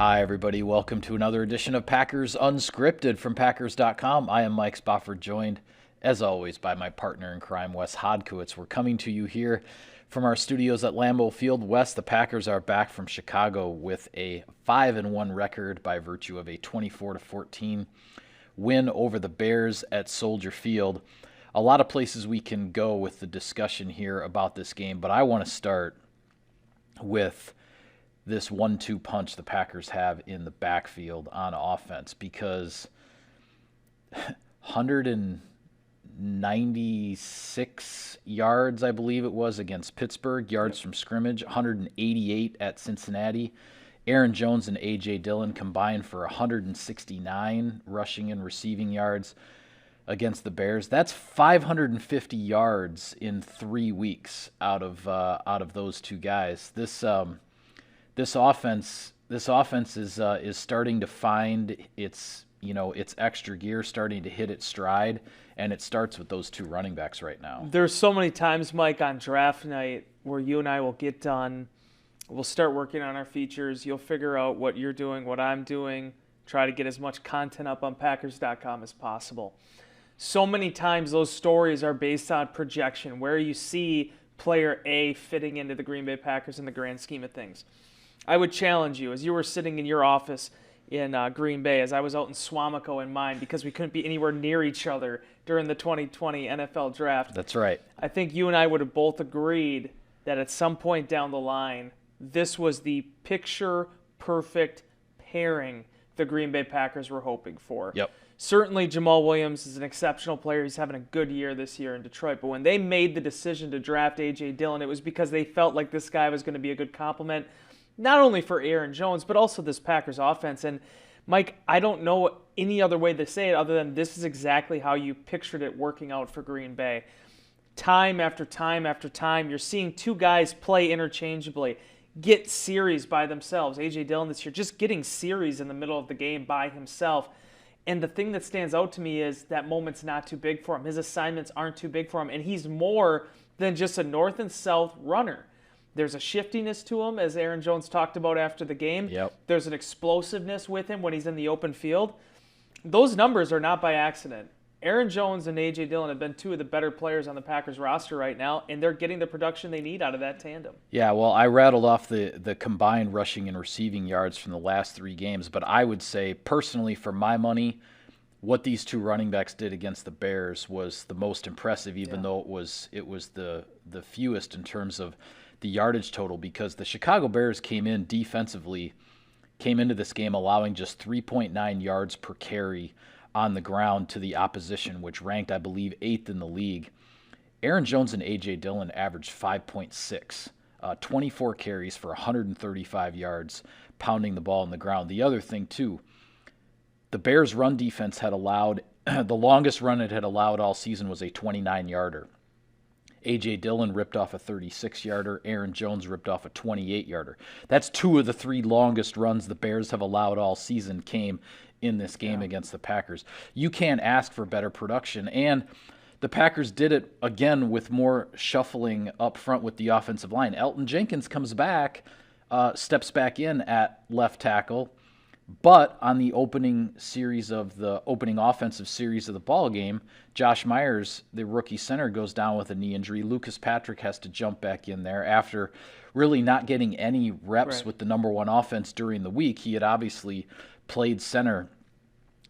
Hi, everybody. Welcome to another edition of Packers Unscripted from Packers.com. I am Mike Spofford, joined, as always, by my partner in crime, Wes Hodkiewicz. We're coming to you here from our studios at Lambeau Field. Wes, the Packers are back from Chicago with a 5-1 record by virtue of a 24-14 win over the Bears at Soldier Field. A lot of places we can go with the discussion here about this game, but I want to start with this 1-2 punch the Packers have in the backfield on offense, because 196 yards, I believe it was, against Pittsburgh, yards from scrimmage, 188 at Cincinnati. Aaron Jones and A.J. Dillon combined for 169 rushing and receiving yards against the Bears. That's 550 yards in 3 weeks out of those two guys. This offense is starting to find its extra gear, starting to hit its stride, and it starts with those two running backs right now. There's so many times, Mike, on draft night where you and I will get done. We'll start working on our features. You'll figure out what you're doing, what I'm doing, try to get as much content up on Packers.com as possible. So many times those stories are based on projection, where you see player A fitting into the Green Bay Packers in the grand scheme of things. I would challenge you, as you were sitting in your office in Green Bay, as I was out in Swamico in mine, because we couldn't be anywhere near each other during the 2020 NFL Draft. That's right. I think you and I would have both agreed that at some point down the line, this was the picture-perfect pairing the Green Bay Packers were hoping for. Yep. Certainly, Jamal Williams is an exceptional player. He's having a good year this year in Detroit. But when they made the decision to draft A.J. Dillon, it was because they felt like this guy was going to be a good complement, not only for Aaron Jones, but also this Packers offense. And, Mike, I don't know any other way to say it other than this is exactly how you pictured it working out for Green Bay. Time after time after time, you're seeing two guys play interchangeably, get series by themselves. A.J. Dillon this year just getting series in the middle of the game by himself. And the thing that stands out to me is that moment's not too big for him. His assignments aren't too big for him. And he's more than just a north and south runner. There's a shiftiness to him, as Aaron Jones talked about after the game. Yep. There's an explosiveness with him when he's in the open field. Those numbers are not by accident. Aaron Jones and A.J. Dillon have been two of the better players on the Packers roster right now, and they're getting the production they need out of that tandem. Yeah, well, I rattled off the combined rushing and receiving yards from the last 3 games, but I would say, personally, for my money, what these two running backs did against the Bears was the most impressive, even though it was the fewest in terms of the yardage total, because the Chicago Bears came into this game allowing just 3.9 yards per carry on the ground to the opposition, which ranked, I believe, 8th in the league. Aaron Jones and A.J. Dillon averaged 5.6, 24 carries for 135 yards, pounding the ball on the ground. The other thing, too, the Bears' run defense had allowed, the longest run it had allowed all season was a 29-yarder. A.J. Dillon ripped off a 36-yarder. Aaron Jones ripped off a 28-yarder. That's 2 of the 3 longest runs the Bears have allowed all season came in this game against the Packers. You can't ask for better production. And the Packers did it again with more shuffling up front with the offensive line. Elton Jenkins comes back, steps back in at left tackle. But on the opening offensive series of the ball game, Josh Myers, the rookie center, goes down with a knee injury. Lucas Patrick has to jump back in there after really not getting any reps with the number 1 offense during the week. He had obviously played center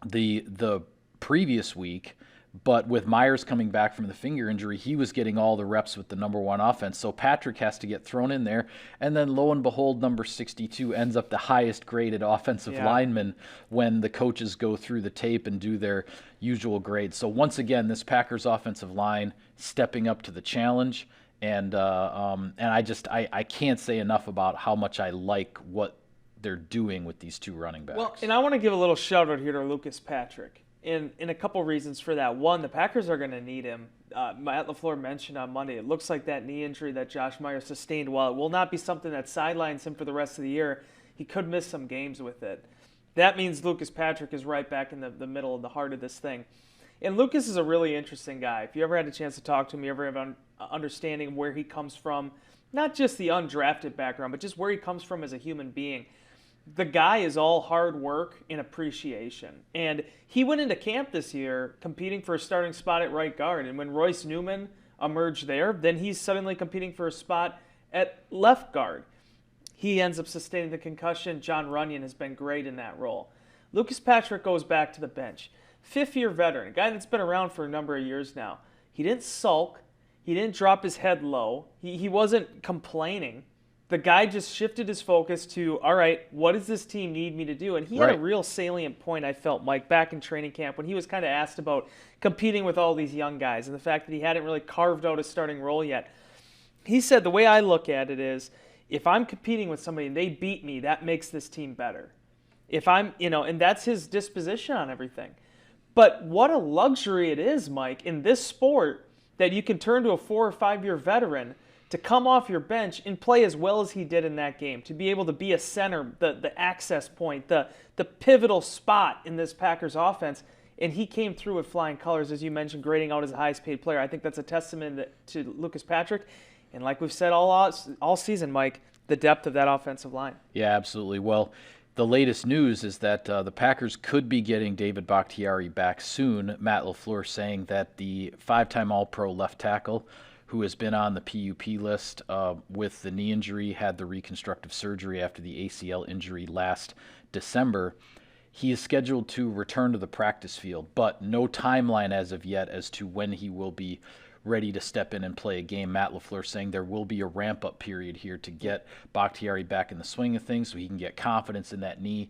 the previous week, but with Myers coming back from the finger injury, he was getting all the reps with the number 1 offense. So Patrick has to get thrown in there, and then lo and behold, number 62 ends up the highest graded offensive lineman when the coaches go through the tape and do their usual grades. So once again, this Packers offensive line stepping up to the challenge, and I can't say enough about how much I like what they're doing with these two running backs. Well, and I want to give a little shout out here to Lucas Patrick. And a couple reasons for that. One, the Packers are going to need him. Matt LaFleur mentioned on Monday, it looks like that knee injury that Josh Myers sustained, while it will not be something that sidelines him for the rest of the year, he could miss some games with it. That means Lucas Patrick is right back in the middle of the heart of this thing. And Lucas is a really interesting guy. If you ever had a chance to talk to him, you ever have an understanding of where he comes from, not just the undrafted background, but just where he comes from as a human being. The guy is all hard work and appreciation. And he went into camp this year competing for a starting spot at right guard. And when Royce Newman emerged there, then he's suddenly competing for a spot at left guard. He ends up sustaining the concussion. John Runyon has been great in that role. Lucas Patrick goes back to the bench. Fifth-year veteran, a guy that's been around for a number of years now. He didn't sulk. He didn't drop his head low. He wasn't complaining. The guy just shifted his focus to, all right, what does this team need me to do? And he had a real salient point, I felt, Mike, back in training camp when he was kind of asked about competing with all these young guys and the fact that he hadn't really carved out a starting role yet. He said, the way I look at it is, if I'm competing with somebody and they beat me, that makes this team better. If I'm, and that's his disposition on everything. But what a luxury it is, Mike, in this sport that you can turn to a 4 or 5 year veteran to come off your bench and play as well as he did in that game, to be able to be a center, the access point, the pivotal spot in this Packers offense. And he came through with flying colors, as you mentioned, grading out as the highest paid player. I think that's a testament to Lucas Patrick. And like we've said all season, Mike, the depth of that offensive line. Yeah, absolutely. Well, the latest news is that the Packers could be getting David Bakhtiari back soon. Matt LaFleur saying that the 5-time All-Pro left tackle, who has been on the PUP list with the knee injury, had the reconstructive surgery after the ACL injury last December. He is scheduled to return to the practice field, but no timeline as of yet as to when he will be ready to step in and play a game. Matt LaFleur saying there will be a ramp-up period here to get Bakhtiari back in the swing of things so he can get confidence in that knee.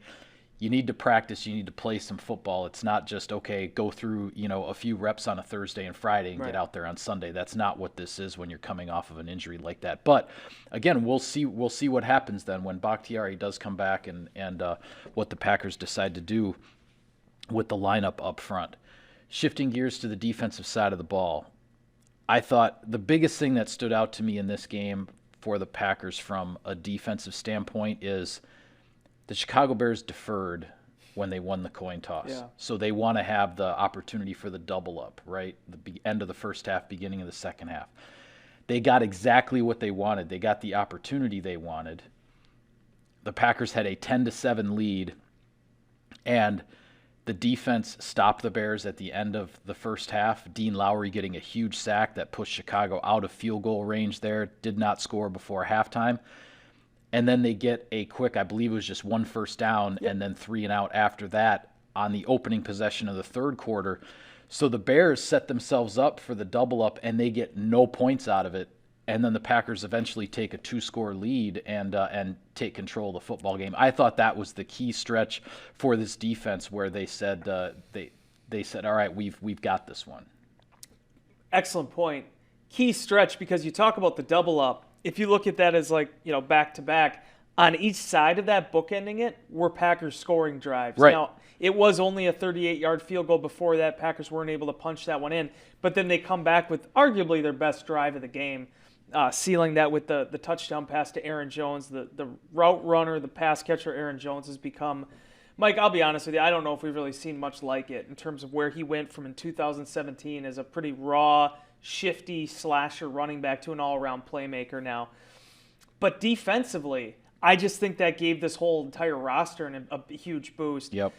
You need to practice. You need to play some football. It's not just, okay, go through a few reps on a Thursday and Friday and get out there on Sunday. That's not what this is when you're coming off of an injury like that. But, again, we'll see what happens then when Bakhtiari does come back and what the Packers decide to do with the lineup up front. Shifting gears to the defensive side of the ball, I thought the biggest thing that stood out to me in this game for the Packers from a defensive standpoint is the Chicago Bears deferred when they won the coin toss. Yeah. So they want to have the opportunity for the double up, right? The end of the first half, beginning of the second half. They got exactly what they wanted. They got the opportunity they wanted. The Packers had a 10-7 lead, and the defense stopped the Bears at the end of the first half. Dean Lowry getting a huge sack that pushed Chicago out of field goal range there, did not score before halftime. And then they get a quick, I believe it was just one first down, and then 3 and out after that on the opening possession of the third quarter. So the Bears set themselves up for the double up, and they get no points out of it. And then the Packers eventually take a 2-score lead and take control of the football game. I thought that was the key stretch for this defense, where they said they said, all right, we've got this one. Excellent point. Key stretch, because you talk about the double up. If you look at that as back to back, on each side of that, bookending it, were Packers scoring drives. Right. Now, it was only a 38-yard field goal before that. Packers weren't able to punch that one in. But then they come back with arguably their best drive of the game, sealing that with the touchdown pass to Aaron Jones. The route runner, the pass catcher, Aaron Jones, has become, Mike, I'll be honest with you, I don't know if we've really seen much like it in terms of where he went from in 2017 as a pretty raw, shifty slasher running back to an all-around playmaker now. But defensively, I just think that gave this whole entire roster a huge boost. Yep.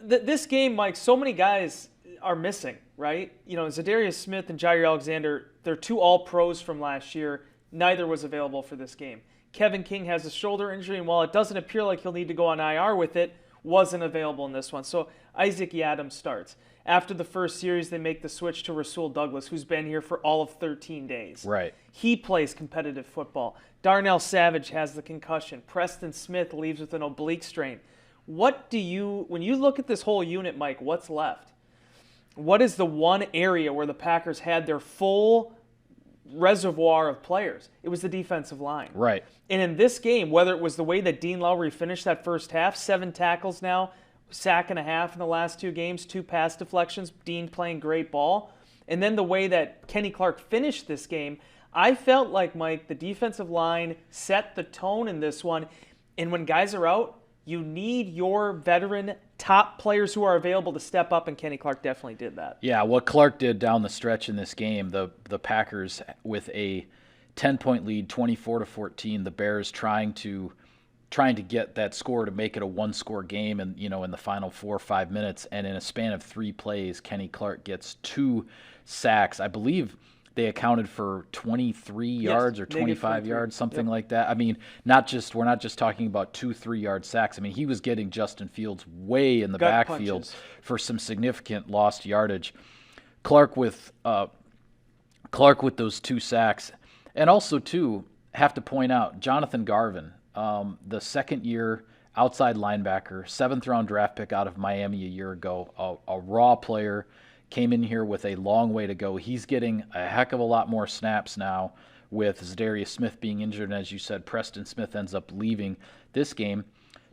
This game, Mike, so many guys are missing, right? Zadarius Smith and Jair Alexander, they're 2 all-pros from last year. Neither was available for this game. Kevin King has a shoulder injury, and while it doesn't appear like he'll need to go on IR with it, wasn't available in this one. So Isaac Yiadom starts. After the first series, they make the switch to Rasul Douglas, who's been here for all of 13 days. Right. He plays competitive football. Darnell Savage has the concussion. Preston Smith leaves with an oblique strain. When you look at this whole unit, Mike, what's left? What is the one area where the Packers had their full reservoir of players? It was the defensive line. Right. And in this game, whether it was the way that Dean Lowry finished that first half, 7 tackles now, sack and a half in the last 2 games, 2 pass deflections, Dean playing great ball, and then the way that Kenny Clark finished this game, I felt like, Mike, the defensive line set the tone in this one. And when guys are out, you need your veteran top players who are available to step up, and Kenny Clark definitely did that. Yeah, what Clark did down the stretch in this game, the Packers with a 10-point lead, 24-14, the Bears trying to trying to get that score to make it a one-score game, and in the final 4 or 5 minutes, and in a span of 3 plays, Kenny Clark gets 2 sacks. I believe they accounted for 23 yards or 25 yards, something like that. I mean, we're not just talking about 2 3-yard sacks. I mean, he was getting Justin Fields way in the backfield punches for some significant lost yardage. Clark with those 2 sacks, and also too have to point out Jonathan Garvin, the second-year outside linebacker, 7th-round draft pick out of Miami a year ago, a raw player. Came in here with a long way to go. He's getting a heck of a lot more snaps now with Zadarius Smith being injured. And as you said, Preston Smith ends up leaving this game.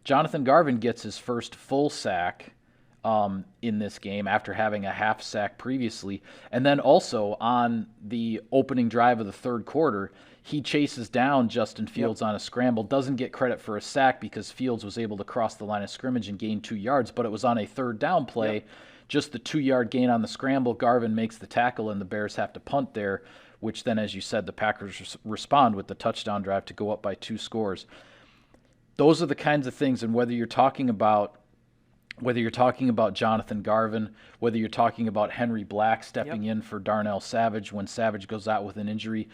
Jonathan Garvin gets his first full sack in this game after having a half sack previously. And then also on the opening drive of the third quarter, he chases down Justin Fields on a scramble. Doesn't get credit for a sack because Fields was able to cross the line of scrimmage and gain 2 yards, but it was on a third down play. Just the 2-yard gain on the scramble. Garvin makes the tackle, and the Bears have to punt there, which then, as you said, the Packers respond with the touchdown drive to go up by 2 scores. Those are the kinds of things, and whether you're talking about Jonathan Garvin, whether you're talking about Henry Black stepping in for Darnell Savage when Savage goes out with an injury,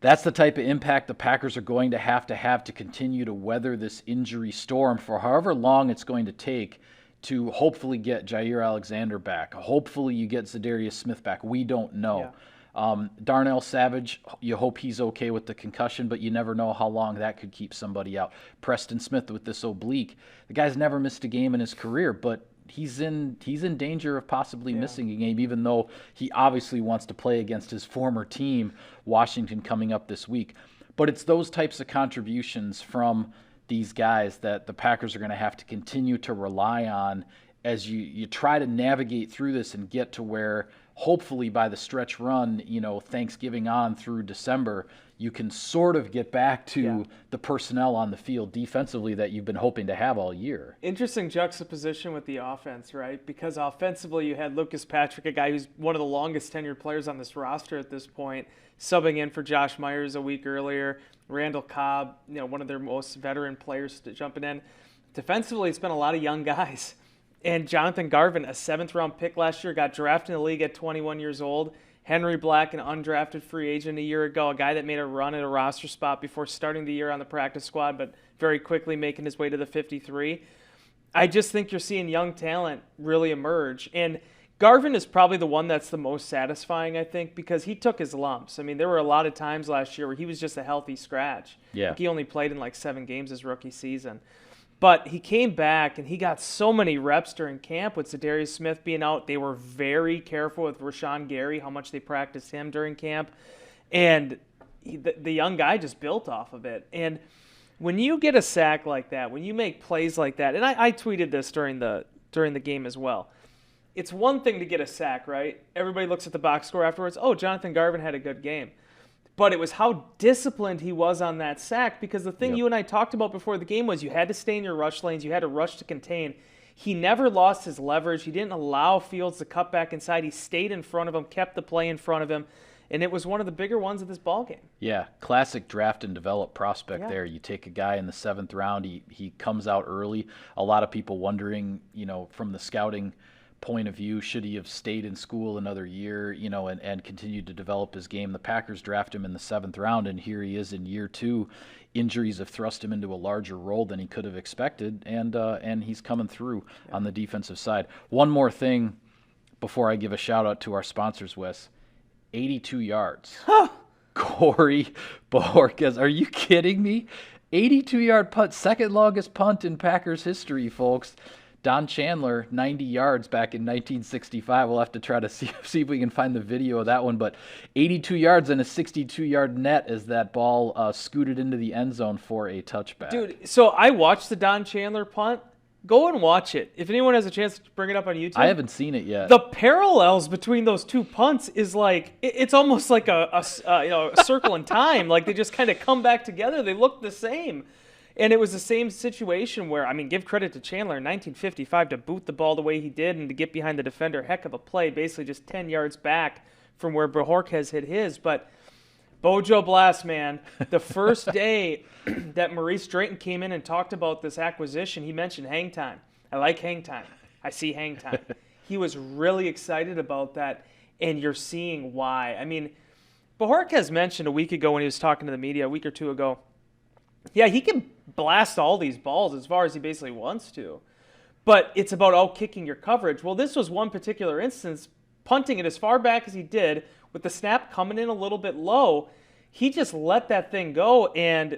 that's the type of impact the Packers are going to have to continue to weather this injury storm for however long it's going to take to hopefully get Jair Alexander back. Hopefully you get Zadarius Smith back. We don't know. Darnell Savage, you hope he's okay with the concussion, but you never know how long that could keep somebody out. Preston Smith with this oblique. The guy's never missed a game in his career, but he's in danger of possibly missing a game, even though he obviously wants to play against his former team, Washington, coming up this week. But it's those types of contributions from these guys that the Packers are going to have to continue to rely on as you try to navigate through this and get to where hopefully by the stretch run, Thanksgiving on through December, you can sort of get back to the personnel on the field defensively that you've been hoping to have all year. Interesting juxtaposition with the offense, right? Because offensively you had Lucas Patrick, a guy who's one of the longest tenured players on this roster at this point, subbing in for Josh Myers a week earlier. Randall Cobb, one of their most veteran players jumping in. Defensively, it's been a lot of young guys. And Jonathan Garvin, a 7th-round pick last year, got drafted in the league at 21 years old. Henry Black, an undrafted free agent a year ago, a guy that made a run at a roster spot before starting the year on the practice squad, but very quickly making his way to the 53. I just think you're seeing young talent really emerge. And Garvin is probably the one that's the most satisfying, I think, because he took his lumps. I mean, there were a lot of times last year where he was just a healthy scratch. Yeah. He only played in 7 games his rookie season. But he came back, and he got so many reps during camp with Zadarius Smith being out. They were very careful with Rashawn Gary, how much they practiced him during camp. And the young guy just built off of it. And when you get a sack like that, when you make plays like that, and I tweeted this during the game as well, it's one thing to get a sack, right? Everybody looks at the box score afterwards. Oh, Jonathan Garvin had a good game. But it was how disciplined he was on that sack, because the thing you and I talked about before the game was you had to stay in your rush lanes. You had to rush to contain. He never lost his leverage. He didn't allow Fields to cut back inside. He stayed in front of him, kept the play in front of him, and it was one of the bigger ones of this ballgame. Yeah, classic draft and develop prospect there. You take a guy in the 7th round, he comes out early. A lot of people wondering, from the scouting point of view, should he have stayed in school another year, and continued to develop his game. The Packers draft him in the 7th round, and here he is in year 2. Injuries have thrust him into a larger role than he could have expected, and he's coming through on the defensive side. One more thing before I give a shout out to our sponsors, Wes. 82 yards. Corey Bojorquez. Are you kidding me? 82-yard punt, second longest punt in Packers history, folks. Don Chandler, 90 yards back in 1965. We'll have to try to see if we can find the video of that one. But 82 yards and a 62-yard net as that ball scooted into the end zone for a touchback. Dude, so I watched the Don Chandler punt. Go and watch it. If anyone has a chance to bring it up on YouTube. I haven't seen it yet. The parallels between those two punts is it's almost like a circle in time. Like they just kind of come back together. They look the same. And it was the same situation where, give credit to Chandler in 1955 to boot the ball the way he did and to get behind the defender. Heck of a play, basically just 10 yards back from where Bojorquez hit his. But Bojo Blast, man. The first day that Maurice Drayton came in and talked about this acquisition, he mentioned hang time. I like hang time. I see hang time. He was really excited about that, and you're seeing why. I mean, Bojorquez mentioned a week ago when he was talking to the media, a week or two ago, yeah, he can blast all these balls as far as he basically wants to, but it's about out-kicking your coverage. Well, this was one particular instance, punting it as far back as he did, with the snap coming in a little bit low, he just let that thing go, and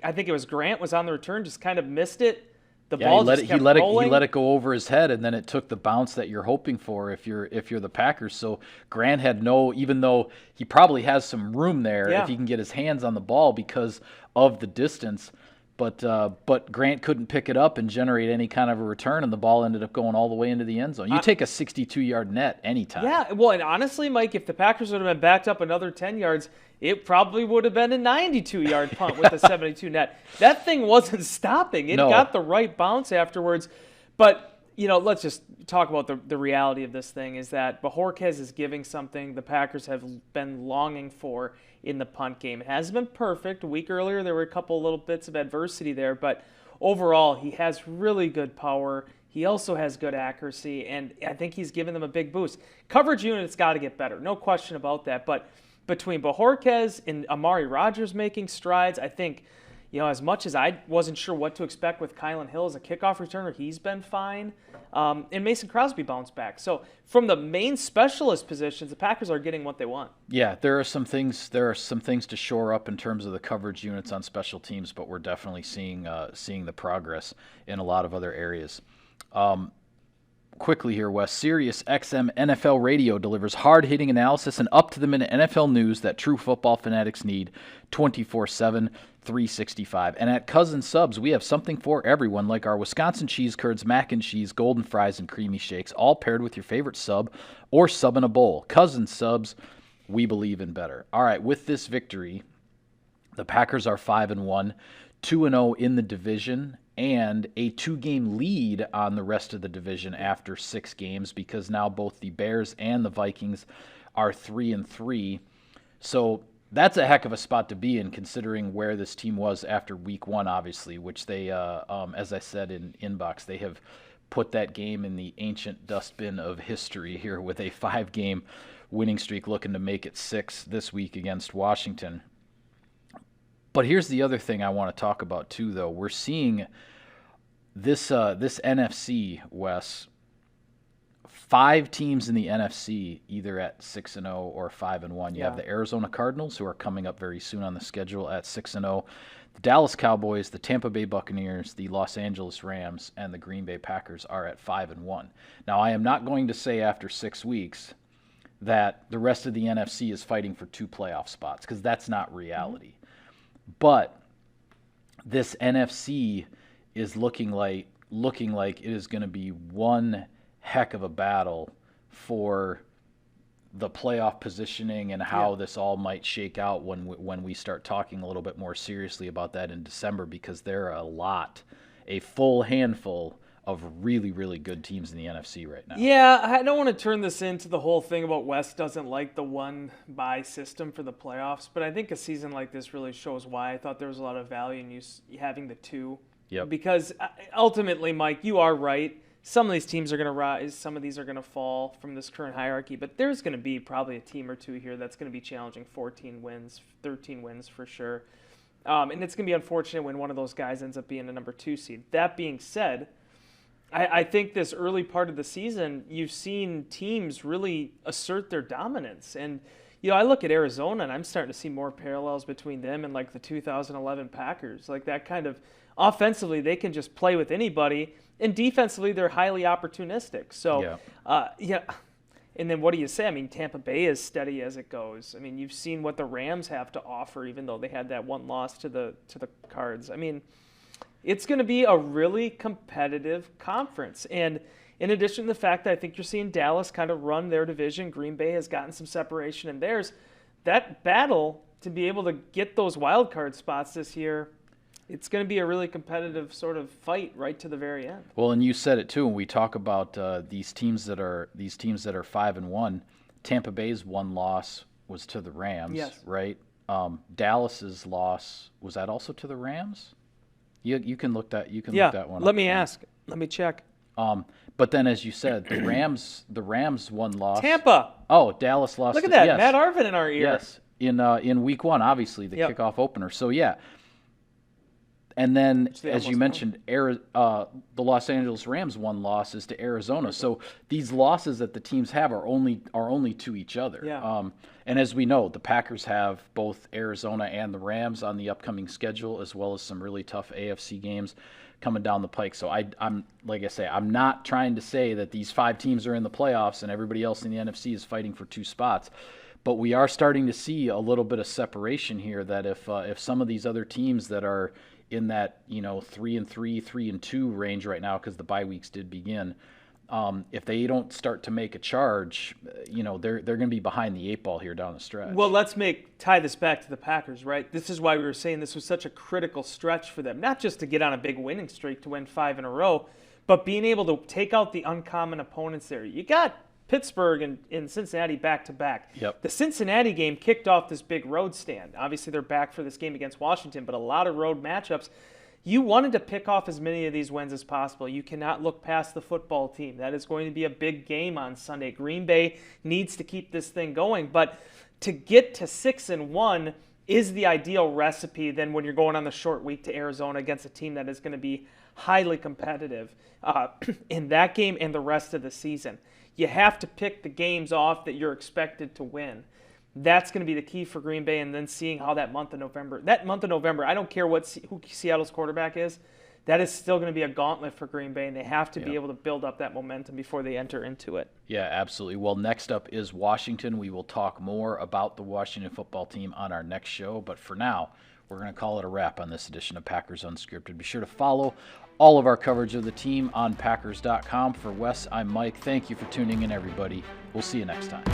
I think it was Grant was on the return, just kind of missed it. The ball just kept rolling. He let it go over his head, and then it took the bounce that you're hoping for if you're the Packers. So Grant had even though he probably has some room there if he can get his hands on the ball because of the distance. But Grant couldn't pick it up and generate any kind of a return, and the ball ended up going all the way into the end zone. You take a 62-yard net anytime. Yeah, well, and honestly, Mike, if the Packers would have been backed up another 10 yards, it probably would have been a 92-yard punt with a 72 net. That thing wasn't stopping. It got the right bounce afterwards. But, let's just talk about the reality of this thing is that Bojorquez is giving something the Packers have been longing for in the punt game. It hasn't been perfect. A week earlier, there were a couple little bits of adversity there, but overall, he has really good power. He also has good accuracy, and I think he's given them a big boost. Coverage unit's got to get better, no question about that, but between Bojorquez and Amari Rodgers making strides, I think, as much as I wasn't sure what to expect with Kylan Hill as a kickoff returner, he's been fine. And Mason Crosby bounced back. So from the main specialist positions, the Packers are getting what they want. Yeah, there are some things to shore up in terms of the coverage units on special teams, but we're definitely seeing the progress in a lot of other areas. Quickly here, Wes. Sirius XM NFL Radio delivers hard-hitting analysis and up-to-the-minute NFL news that true football fanatics need 24/7, 365. And at Cousin Subs, we have something for everyone, like our Wisconsin cheese curds, mac and cheese, golden fries, and creamy shakes, all paired with your favorite sub or sub in a bowl. Cousin Subs, we believe in better. All right, with this victory, the Packers are 5-1, 2-0 in the division, and a 2-game lead on the rest of the division after 6 games because now both the Bears and the Vikings are 3-3. So that's a heck of a spot to be in considering where this team was after week 1, obviously, which they, as I said in Inbox, they have put that game in the ancient dustbin of history here with a 5-game winning streak looking to make it 6 this week against Washington. But here's the other thing I want to talk about too, though. We're seeing this NFC, Wes, 5 teams in the NFC either at 6-0 or 5-1. You have the Arizona Cardinals, who are coming up very soon on the schedule at 6-0, the Dallas Cowboys, the Tampa Bay Buccaneers, the Los Angeles Rams, and the Green Bay Packers are at 5-1. Now, I am not going to say after 6 weeks that the rest of the NFC is fighting for 2 playoff spots, because that's not reality. But this NFC is looking like it is going to be one heck of a battle for the playoff positioning and how this all might shake out when we start talking a little bit more seriously about that in December, because there are a full handful of really, really good teams in the NFC right now. Yeah, I don't want to turn this into the whole thing about West doesn't like the 1-bye system for the playoffs, but I think a season like this really shows why. I thought there was a lot of value in you having the 2. Yep. Because ultimately, Mike, you are right. Some of these teams are going to rise. Some of these are going to fall from this current hierarchy. But there's going to be probably a team or 2 here that's going to be challenging 14 wins, 13 wins for sure. And it's going to be unfortunate when one of those guys ends up being a number 2 seed. That being said, I think this early part of the season, you've seen teams really assert their dominance. And, I look at Arizona, and I'm starting to see more parallels between them and, like, the 2011 Packers. Like, that kind of offensively, they can just play with anybody. And defensively, they're highly opportunistic. So, and then what do you say? I mean, Tampa Bay is steady as it goes. I mean, you've seen what the Rams have to offer, even though they had that one loss to the Cards. I mean, it's going to be a really competitive conference. And in addition to the fact that I think you're seeing Dallas kind of run their division, Green Bay has gotten some separation in theirs. That battle to be able to get those wild card spots this year, it's going to be a really competitive sort of fight right to the very end. Well, and you said it too when we talk about these teams that are 5-1. Tampa Bay's one loss was to the Rams, right? Dallas's loss, was that also to the Rams? You can look that look that one up. Let me ask. Let me check. But then, as you said, the Rams one loss. Tampa. Oh, Dallas lost. Look at that, yes. Matt Arvin in our ear. Yes, in week 1, obviously the kickoff opener. So yeah. And then, as you mentioned, the Los Angeles Rams one loss is to Arizona. So these losses that the teams have are only to each other. Yeah. And as we know, the Packers have both Arizona and the Rams on the upcoming schedule, as well as some really tough AFC games coming down the pike. So I'm like I say, I'm not trying to say that these 5 teams are in the playoffs and everybody else in the NFC is fighting for 2 spots. But we are starting to see a little bit of separation here, that if some of these other teams that are in that 3-3, 3-2 range right now, because the bye weeks did begin, if they don't start to make a charge, they're going to be behind the 8 ball here down the stretch. Well, let's tie this back to the Packers, right? This is why we were saying this was such a critical stretch for them, not just to get on a big winning streak to win 5 in a row, but being able to take out the uncommon opponents there. You got Pittsburgh and Cincinnati back-to-back. Yep. The Cincinnati game kicked off this big road stand. Obviously, they're back for this game against Washington, but a lot of road matchups. You wanted to pick off as many of these wins as possible. You cannot look past the football team. That is going to be a big game on Sunday. Green Bay needs to keep this thing going, but to get to 6-1 is the ideal recipe then when you're going on the short week to Arizona against a team that is going to be highly competitive in that game and the rest of the season. You have to pick the games off that you're expected to win. That's going to be the key for Green Bay, and then seeing how that month of November, I don't care who Seattle's quarterback is, that is still going to be a gauntlet for Green Bay, and they have to be able to build up that momentum before they enter into it. Yeah, absolutely. Well, next up is Washington. We will talk more about the Washington football team on our next show, but for now, we're going to call it a wrap on this edition of Packers Unscripted. Be sure to follow all of our coverage of the team on Packers.com. For Wes, I'm Mike. Thank you for tuning in, everybody. We'll see you next time.